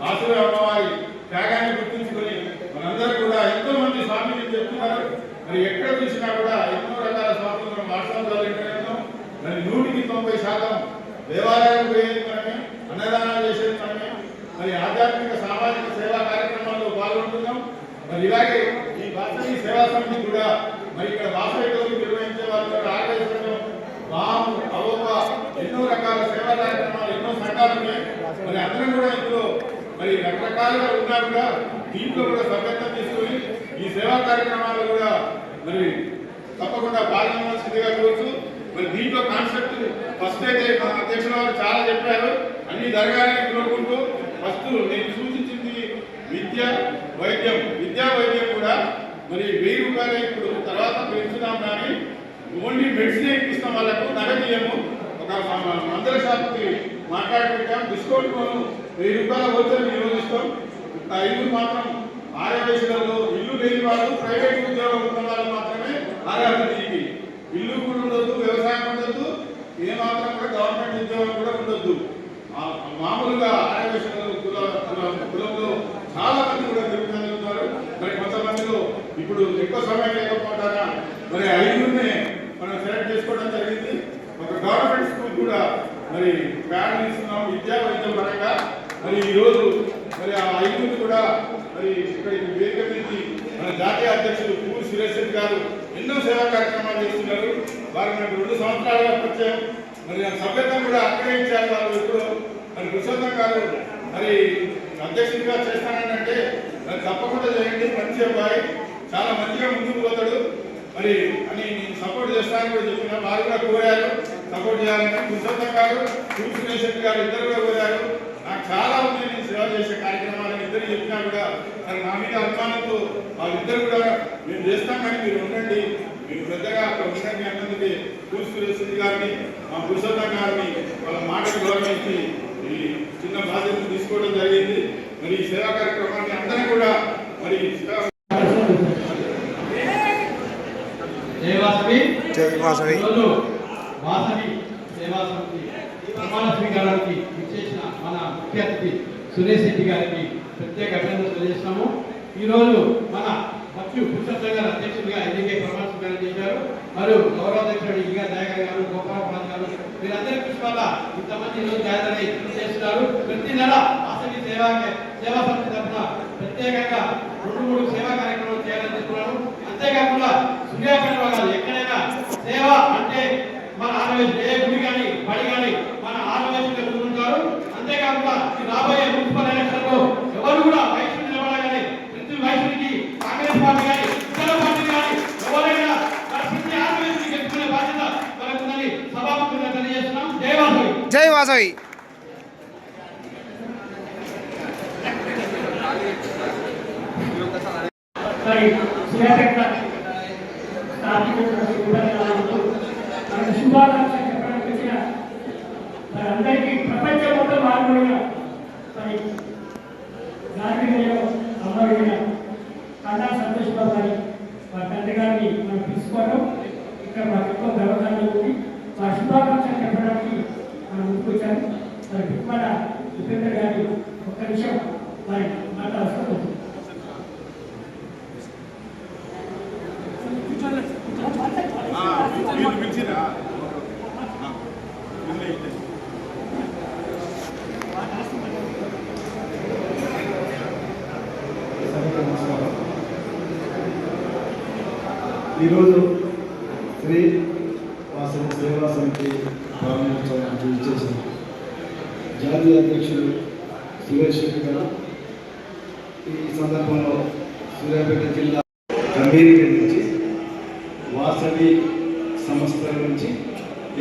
వాసవి అమ్మవారి త్యాగాన్ని గుర్తుంచుకొని మనందరం కూడా ఎంతో మంది స్వామిని చెప్తున్నారు. మరి ఎక్కడ చూసినా కూడా ఎన్నో రకాల స్వాతంత్రం వాట్సాప్లో ఇంటర్నెట్లో మరి 100% దేవాలయాలకు పోయేది మనమే, అన్నదానాలు చేసేది మనమే, మరి ఆధ్యాత్మిక సామాజిక సేవా కార్యక్రమాల్లో పాల్గొంటున్నాం. మరి ఇలాగే ఈ వాసవి సేవా సమితి కూడా మరి ఇక్కడ వాసవి గౌరవం నిర్వహించే వాళ్ళు ఆర్గనైజేషన్ వాము అవోప ఎన్నో రకాల సేవా కార్యక్రమాలు ఎన్నో సంఘాలు ఉన్నాయి. మరి అందరం కూడా ఇందులో మరి రకరకాలుగా ఉన్నా కూడా దీంట్లో కూడా సభ్యత్వం తీసుకొని ఈ సేవా కార్యక్రమాలు కూడా మరి తప్పకుండా పాల్గొనవలసిందిగా కోరుతూ మరి దీంట్లో కాన్సెప్ట్ ఫస్ట్ అయితే మా అధ్యక్షుల వారు చాలా చెప్పారు, అన్ని జరగాలని కోరుకుంటూ ఫస్ట్ నేను సూచించింది విద్య వైద్యం. విద్యా వైద్యం కూడా మరి 1000 రూపాయలు ఇప్పుడు తర్వాత పెంచుదాం, కానీ ఓన్లీ మెడిసిన్ ఇప్పిస్తాం వాళ్ళకు. నగదీయము ఒక మందుల షాప్కి మాట్లాడుకుంటాం. డిస్కౌంట్ 1000 రూపాయల వోచర్ వినియోగిస్తాం. 5 మాత్రం ఆర్యవేశంలో ఇల్లు లేని వాళ్ళు, ప్రైవేట్ ఉద్యోగం ఉన్న వాళ్ళు మాత్రమే అర్హత. దీనికి ఇల్లు కూడా ఉండొద్దు, వ్యవసాయం ఉండొద్దు, ఏ మాత్రం కూడా గవర్నమెంట్ ఉద్యోగం కూడా ఉండొద్దు. మామూలుగా ఆర్యవేశంలో కులంలో చాలా మంది కూడా తిరుగుతున్నారు. మరి కొంతమందిలో ఇప్పుడు ఎక్కువ సమయం లేకపోతారా మరి 5నే మనం సెలెక్ట్ చేసుకోవడం జరిగింది. ఒక గవర్నమెంట్ స్కూల్ కూడా మరి ప్యాడ్ ఇస్తున్నాం విద్యా వైద్యం పరంగా. మరి ఈరోజు మరి ఆ 5 కూడా మరి ఇక్కడికి వేదిక నుంచి మన జాతీయ అధ్యక్షులు పూరి సురేష్ రెడ్డి గారు ఎన్నో సేవా కార్యక్రమాలు చేస్తున్నారు. వారు నాకు 2 సంవత్సరాలుగా పరిచయం. మరి ఆ సభ్యత్వం కూడా అక్కడే ఇచ్చారు వాళ్ళు. ఇప్పుడు మరి పురుషోత్తం గారు మరి అధ్యక్షుడిగా చేస్తానంటే మరి తప్పకుండా చేయండి. మంచి అబ్బాయి, చాలా మంచిగా ముందుకు పోతాడు మరి అని నేను సపోర్ట్ చేస్తానని కూడా చెప్పిన. వారు కూడా కోరారు సపోర్ట్ చేయాలని. పురుషోత్తం గారు, పూరి సురేష్ రెడ్డి గారు ఇద్దరు కూడా కోరారు. నాకు చాలా ఉంది నేను సేవ చేసే కార్యక్రమాలను ఇద్దరు చెప్పినా కూడా మరి నా మీద అభిమానంతో వాళ్ళిద్దరు కూడా మేము చేస్తాం కానీ మీరు ఉండండి, మీరు పెద్దగా అక్కడ ఉండండి అన్నందుకు పూరి సురేష్ రెడ్డి గారిని, మా పురుషోత్తం గారిని వాళ్ళ మాటకు గౌరవించి ఈ చిన్న బాధ్యతను తీసుకోవడం జరిగింది. మరి ఈ సేవా కార్యక్రమాన్ని అందరం కూడా మరి వాసవి సేవా సమితి ప్రమాణ స్వీకారానికి విచ్చేసిన మన ముఖ్య అతిథి సురేష్ రెడ్డి గారికి ప్రత్యేక అభినందనలు తెలియజేస్తున్నాము. ఈరోజు మన భక్తులు పురుషోత్తం గారు అధ్యక్షుడిగా ఎన్నికై ప్రమాణ స్వీకారం చేశారు. మరియు గౌరవాధ్యక్షుడు ఈగా దయాకర్ గారు, గోపాలరాజు గారు, వీరందరి కృషి వల్ల ఇంతమంది ఈరోజు జాతరని చేస్తున్నారు. ప్రతి నెల వాసవి సేవా సమితి తరఫున ప్రత్యేకంగా 2-3 సేవా కార్యక్రమాలు చేయాలని చెప్తున్నాను. అంతేకాకుండా సూర్యాపేట వాళ్ళు ఎక్కడైనా సేవ అంటే మన ఆర్యవేశం, ఏ గుడి కానీ బడి కానీ మన ఆర్యవేశంగా ముందుంటారు. అంతేకాకుండా ఈ రాబోయే మున్సిపల్ ఎలక్షన్ లో ఎవరు కూడా వైశ్యులు నిలబడగానే ప్రతి వైశ్యుడికి కాంగ్రెస్ పార్టీ కానీ ఇతర పార్టీ కానీ ఎవరైనా ప్రతి ఆర్యవేశం గెలుచుకునే బాధ్యత మనకుందని సభాముఖంగా తెలియజేస్తున్నాం. జై వాసవి. జై వాసవి. మరి సూర్యాపేట శుభాకాంక్షలు చెప్పడానికి వచ్చిన మరి అందరికీ ప్రపంచం మొత్తం మారిపోయిన మరి గార్మికలో అమ్మడిన కన్నా సంతోష్ బాబు గారి వారి తండ్రి గారిని మనం తీసుకోవడం ఇక్కడ మాకు ఎక్కువ గర్వకారణం ఉంది. వారి శుభాకాంక్షలు చెప్పడానికి మనం ముందుకొచ్చాము. మరి బిక్మల ఉపేంద్ర గారి ఒక్క నిమిషం మరి మాట్లాడాల్సిన అవుతుంది. ఈరోజు శ్రీ వాసవి సేవా సమితి ప్రారంభోత్సవానికి ఇచ్చేసిన జాతీయ అధ్యక్షులు సురేష్ రెడ్డి గారు ఈ సందర్భంలో సూర్యాపేట జిల్లా కమ్యూనిటీ నుంచి వాసవి సంస్థల నుంచి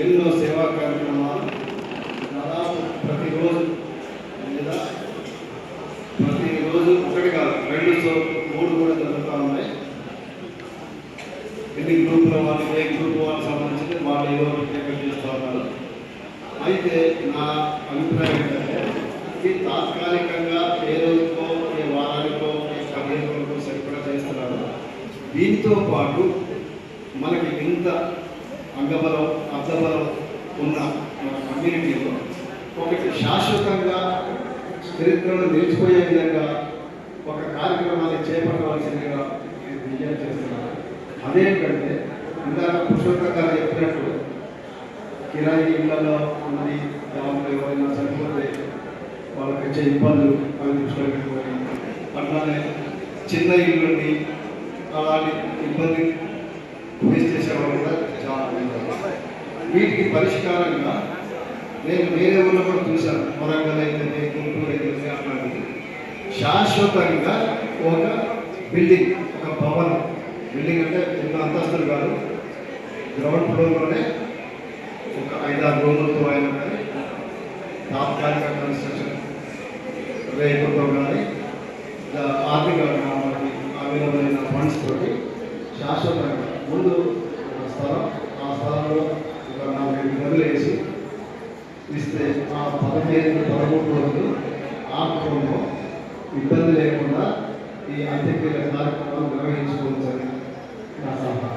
ఎన్నో సేవా కార్యక్రమాలు దాదాపు ప్రతిరోజు లేదా ప్రతిరోజు ఒకటి కాదు 2, 3 కూడా జరుగుతూ ఉన్నాయి. ఎన్ని గ్రూపుల వాళ్ళు, ఏ గ్రూప్ వాళ్ళకి సంబంధించి వాళ్ళు ఏదో ప్రత్యేకం చేస్తూ ఉన్నారు. అయితే నా అభిప్రాయం ఏంటంటే ఇది తాత్కాలికంగా ఏ రోజుకో, ఏ వారానికో, ఏ 15 రోజులకో సరిపడా చేస్తున్నారు. దీంతో పాటు మనకి ఇంత అంగబలం, అర్థబలం ఉన్న మన కమ్యూనిటీలో ఒకటి శాశ్వతంగా చరిత్రను నిలిచిపోయే విధంగా ఒక కార్యక్రమాన్ని చేపట్టవలసిందిగా నేను విజ్ఞప్తి చేస్తున్నాను. అదేంటంటే ఇందాక పురుషోత్తం గారు చెప్పినట్టు కిరాయి ఇళ్లలో ఉన్నది గ్రామంలో ఎవరైనా చనిపోతే వాళ్ళకి వచ్చే ఇబ్బందులు అవి దృష్టిలో పెట్టుకొని, అట్లానే చిన్న ఇల్లుని అలాంటి ఇబ్బంది ఫేస్ చేసేవాళ్ళు కూడా చాలా ఉన్నారు. వీటికి పరిష్కారంగా నేను వేరే ఊళ్ళో కూడా చూశాను. వరంగల్ అయితే, గుంటూరు అయితే అట్లాంటిది శాశ్వతంగా ఒక బిల్డింగ్, ఒక భవనం, బిల్డింగ్ అంటే 2 అంతస్తులు కాదు, గ్రౌండ్ ఫ్లోర్లోనే ఒక 5-6 రూములతో అయినా కానీ తాత్కాలిక కన్స్ట్రక్షన్ రేపుతో కానీ ఆర్థిక అవైలబుల్ అయిన ఫండ్స్ తోటి శాశ్వతంగా ముందు ఒక స్థలం, ఆ స్థలంలో ఒక 4-5 గదులు వేసి ఇస్తే ఆ 15-13 రోజులు ఆ కుటుంబం ఇబ్బంది లేకుండా ఈ అంత్యక్రియల కార్యక్రమాలు నిర్వహించుకోవచ్చని నా సలహా.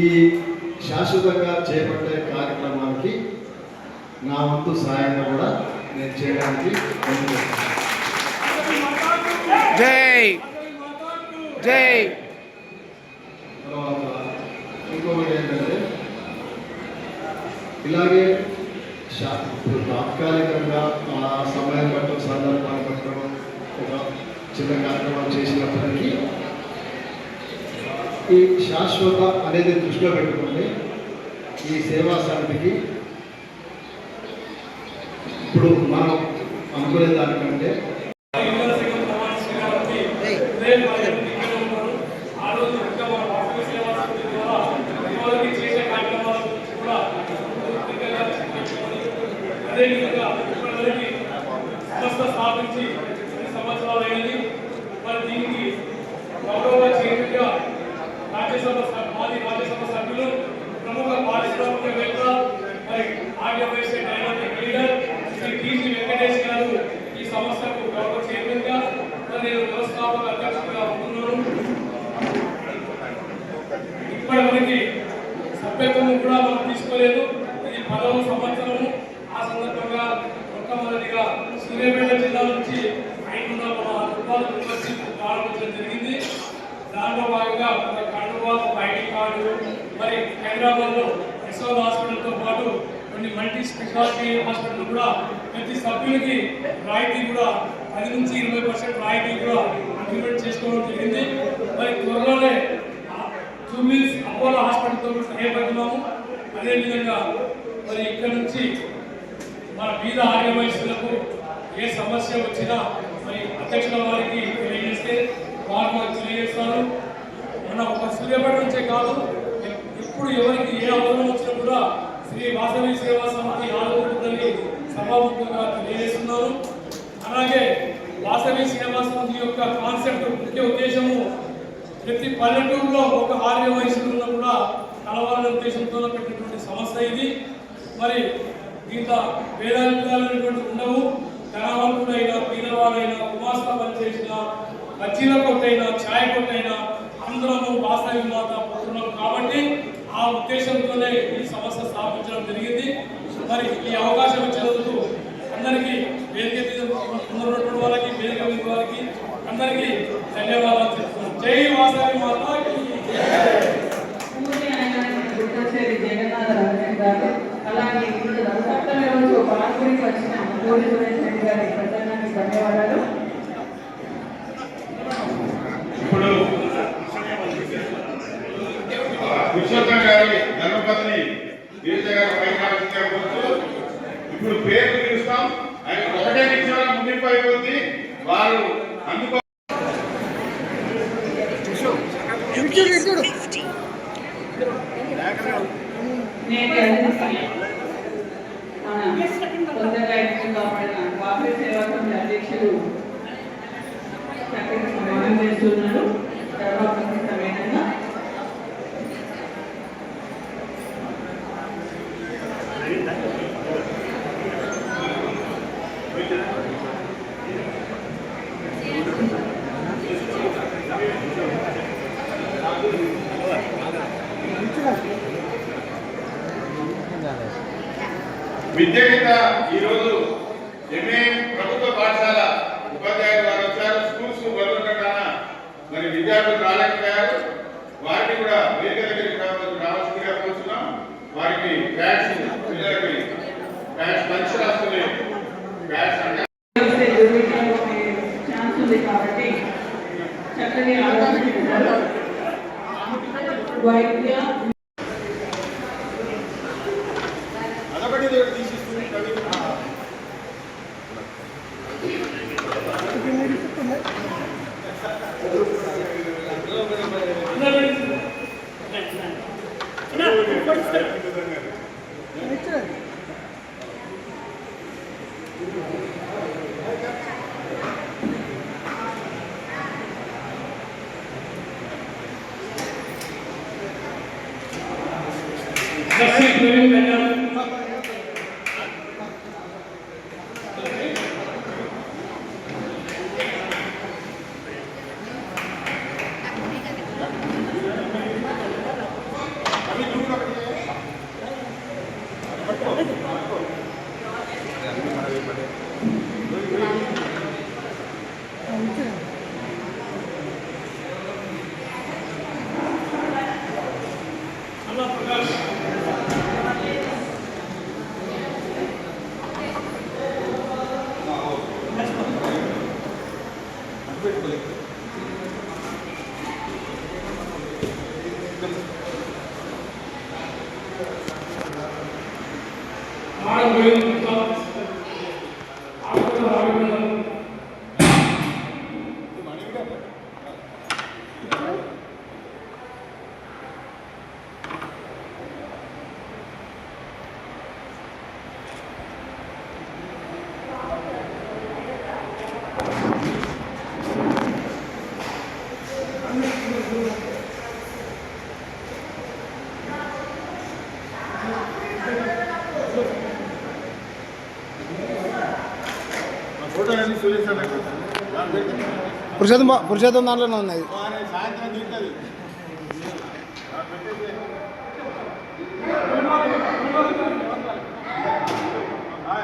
ఈ శాశ్వతంగా చేపట్టే కార్యక్రమానికి నా వంతు సాయంగా కూడా నేను చేయడానికి జై జై. తర్వాత ఇంకొకటి ఏంటంటే ఇలాగే ఇప్పుడు తాత్కాలికంగా ఆ సమయం పట్టడం సందర్భాన్ని పట్టడం ఒక చిన్న కార్యక్రమాలు చేసినప్పటికీ ఈ శాశ్వత అనేది దృష్టిలో పెట్టుకుంటే ఈ సేవా సమితికి ఇప్పుడు మనం అనుకునే దానికంటే అదేవిధంగా ఇప్పటివరకు సంస్థ స్థాపించి 10 సంవత్సరాలు అయింది. మరి దీనికి గౌరవ చైర్మన్గా మాజీ రాజ్యసభ సభ్యులు, ప్రముఖ పారిశ్రామికవేత్త, మరి ఆర్యవైశ్య డైనామిక్ లీడర్ శ్రీ టీజీ వెంకటేష్ గారు ఈ సంస్థకు గౌరవ చైర్మన్గా, నేను వ్యవస్థాపక అధ్యక్షుడిగా ఉంటున్నాను. ఇప్పటివరకు సభ్యత్వం కూడా మనం తీసుకోలేదు. ఇది 10వ సంవత్సరము. ఆ సందర్భంగా మొట్టమొదటిగా సూర్యాపేట జిల్లా నుంచి 516 రూపాయలు మెంబర్షిప్ ప్రారంభించడం జరిగింది. దాంట్లో భాగంగా ఒక కండువా, ఒక ఐడి కార్డు, మరి హైదరాబాద్లో యశోద హాస్పిటల్తో పాటు కొన్ని మల్టీ స్పెషాలిటీ హాస్పిటల్ కూడా ప్రతి సభ్యులకి రాయితీ కూడా 10 నుంచి 20% రాయితీ కూడా ఇంప్లిమెంట్ చేసుకోవడం జరిగింది. మరి త్వరలోనే జూబ్లీస్ అపోలో హాస్పిటల్తో కూడా సహాయపడుతున్నాము. అదేవిధంగా మరి ఇక్కడ నుంచి మన బీద ఆర్యవైశ్యులకు ఏ సమస్య వచ్చినా మరి అధ్యక్షుల వారికి తెలియజేస్తే వారు మాకు తెలియజేస్తారు. మన ఒక సూర్యాపేట నుంచే కాదు, ఎప్పుడు ఎవరికి ఏ అవసరం వచ్చినా కూడా శ్రీ వాసవి సేవా సమితి ఆదుకుంటుందని సభాముఖంగా తెలియజేస్తున్నారు. అలాగే వాసవి సేవా సమితి యొక్క కాన్సెప్ట్ ముఖ్య ఉద్దేశము ప్రతి పల్లెటూరులో ఒక ఆర్యవైశ్యులను కూడా కలవాలనే ఉద్దేశంతో పెట్టినటువంటి సంస్థ ఇది. మరి దీంట్లో వేదాంతాలైనటువంటి ఉండవు. ధనవంతుడైనా, పేదవాడైనా, కుమార్తె పనిచేసిన, బజ్జీల కొట్టైనా, ఛాయ్ కొట్టైనా అందరము వాసవి మాత పుత్రులం కాబట్టి ఆ ఉద్దేశంతోనే ఈ సంస్థ స్థాపించడం జరిగింది. మరి ఈ అవకాశం ఇచ్చినందుకు అందరికీ, వేదిక మీద ఉన్నటువంటి వాళ్ళకి, వేదిక మీద వారికి అందరికీ ధన్యవాదాలు చెప్తున్నాను. జై వాసవి మాత. అలాగే సప్తమి రోజు పాల్గొని వచ్చిన కోడి సురేష్ రెడ్డి గారి ప్రసంగానికి ధన్యవాదాలు. ఇప్పుడు పురుషోత్తం గారి ధర్మపత్ని గిరిజ గారు పైకి ఇప్పుడు పేరు పిలుస్తాం. ఆయన ఒకటే నిమిషాల ముగింపు అయిపోతుంది. వారు అందుకో తొందరగా ఎన్నిక కాబడిన వాసవి సేవా సమితి అధ్యక్షులు చక్కగా సమానం చేస్తున్నారు. తర్వాత సమేతంగా విద్య కింద ఈరోజు ఎంఏ ప్రభుత్వ పాఠశాల ఉపాధ్యాయులు వారు వచ్చారు. స్కూల్స్ బదులుగా మరి విద్యార్థులు రాలేకపోయారు. వారిని కూడా వేదిక దగ్గరికి రావాల్సిందిగా కోరుతున్నాం. వారికి బ్యాట్స్, పిల్లలకి బ్యాట్స్ మంచి రాస్తుంది. బ్యాట్స్ అంటే ఛాన్స్ ఉంది కాబట్టి చక్కని ఆలోచించారు. వైద్య అదొకటి తీసిస్తుంది. లక్ష్మీ ప్రవీణ్ కళ్యాణ్ ప్రకాష్ ఫోటో అన్ని సురేష్ అన్న పురుషోత్తం దాంట్లోనే ఉన్నది. సాయంత్రం తింటుంది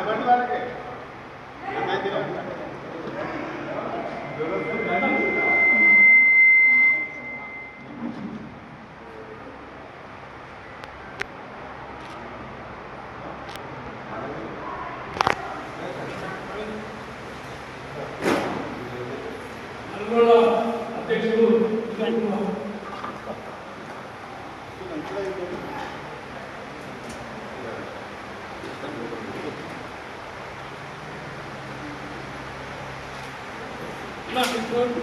బండి వాళ్ళకి నల్గొండ అధ్యక్షుడు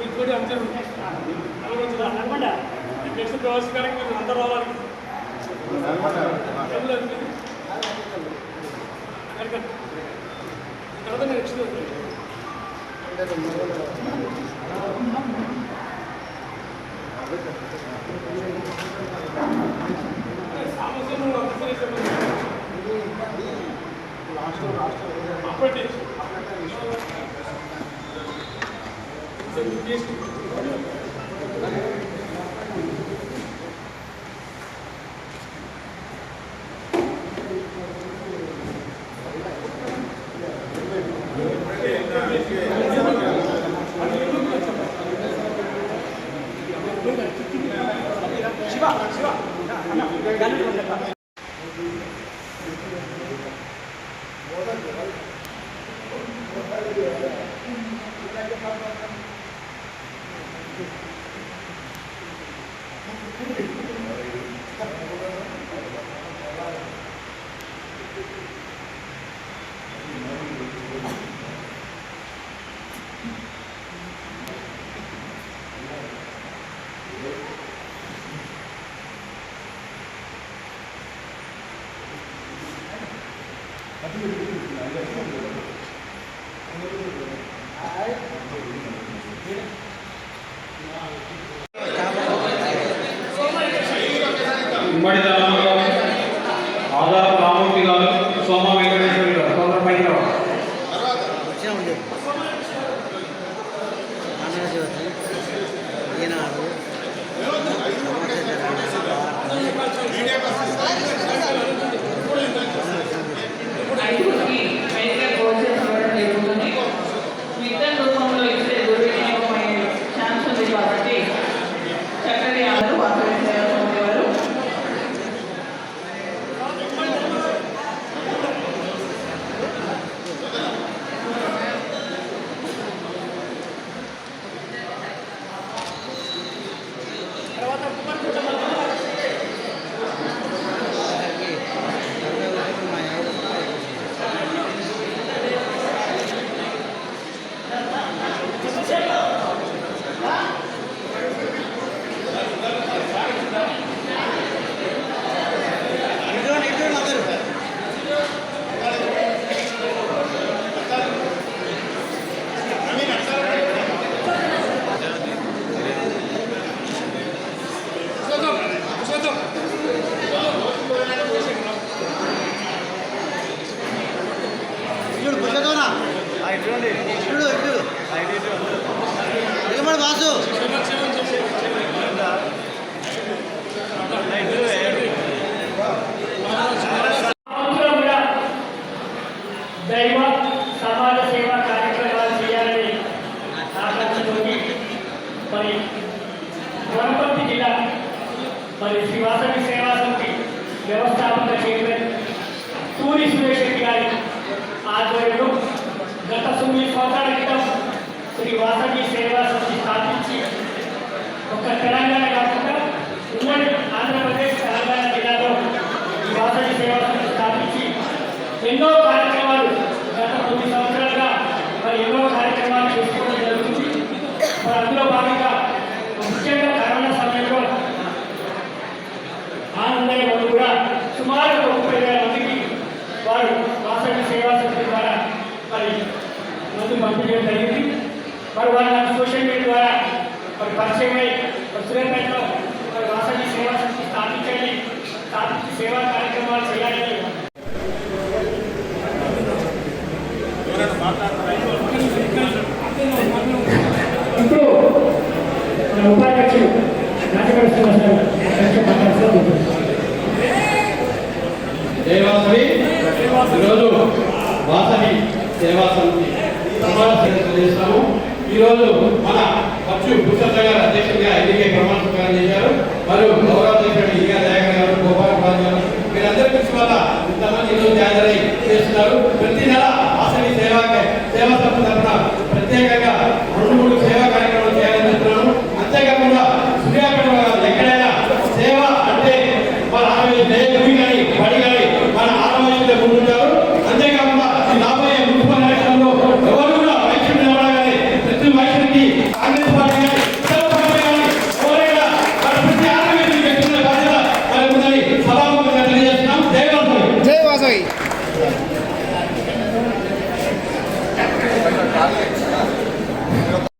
ఇంకోటి అంశాలు నల్గొండ అధ్యక్షుడు ప్రవేశకారికి మీరు అందరూ రావాలి. తర్వాత నెక్స్ట్ సమస్యలు అప్పటి ఉమ్మడి దళంలో ఆధార్ రామూర్తి గారు, సోమ వెంకటేశ్వరి గారు తొందర పైన ఐదుగురికి మెడికల్ కోర్సెస్ ఇవ్వడం జరుగుతుంది. విత్తన రూపంలో ఇచ్చే దుర్వినియోగమైన ఛాన్స్ ఉంది కాబట్టి చక్కటి అందరూ వాసవి సేవ పొందేవారు మరి శ్రీ వాసవి సేవా సమితి వ్యవస్థాపక చైర్మన్ సూరి సురేష్ రెడ్డి గారి ఆధ్వర్యంలో గత 9 సంవత్సరాల క్రితం శ్రీ వాసవి సేవా సమితి స్థాపించి ఒక తెలంగాణ కాకుండా ఉమ్మడి ఆంధ్రప్రదేశ్ తెలంగాణ జిల్లాలో ఈ వాసవి సేవా సమితి స్థాపించి ఎన్నో కార్యక్రమాలు గత 9 సంవత్సరాలుగా మరి ఎన్నో కార్యక్రమాలు చేసుకోవడం జరుగుతుంది. మరి అందులో భాగంగా ముఖ్యంగా కరోనా సమయంలో ఆనందయ్య వాళ్ళు కూడా సుమారు 30,000 మందికి వారు వాసవి సేవా సమితి ద్వారా మరి మందు పంపిణీ చేయడం జరిగింది. మరి వారు నాకు సోషల్ మీడియా ద్వారా మరి పరిచయమై సూర్యాపేటలో మరి వాసవి సేవా సమితి స్థాపించి సేవా కార్యక్రమాలు చేయాలని ఇప్పుడు మన ఉపాధ్యక్షుడు రాజకీయ దేవాసవి ఈరోజు వాసవి సేవా సమితి ప్రమాణ స్వీకారం చేస్తాము. ఈరోజు మన బచ్చు పురుషోత్త గారు అధ్యక్షుడిగా ఎన్నికై ప్రమాణ స్వీకారం చేశారు. మరియు గౌరవాధ్యక్షుడు ఈగా దయాకర్ గారు, గోపాల్ రాజు గారు మీరందరి కృషి వల్ల ఇంతమంది ఈరోజు హాజరై చేస్తున్నారు. ప్రతి నెల వాసవి సేవా సమితి తరఫున ప్రత్యేకంగా 2-3 సేవా కార్యక్రమాలు చేయాలని చెప్తున్నాను. అంతేకాకుండా సూర్యాపేట ఎక్కడైనా సేవ అంటే మన భూమి కానీ పడి కానీ మన ఆడవాళ్ళ ముందుంటారు. అంతేకాకుండా ఈ రాబోయే మున్సిపల్ ఎలక్షన్లో ఎవరు కూడా వైద్యులు నిలబడాలని ప్రతి వైద్యుడికి కాంగ్రెస్ పార్టీ కానీ ఇతర పార్టీ కానీ ఎవరైనా మన ప్రతి ఆరోగ్యాన్ని వ్యక్తుల బాధ్యత మరి ఉందని సభాముఖంగా తెలియజేస్తున్నాం. జై వాసవి. జై వాసవి.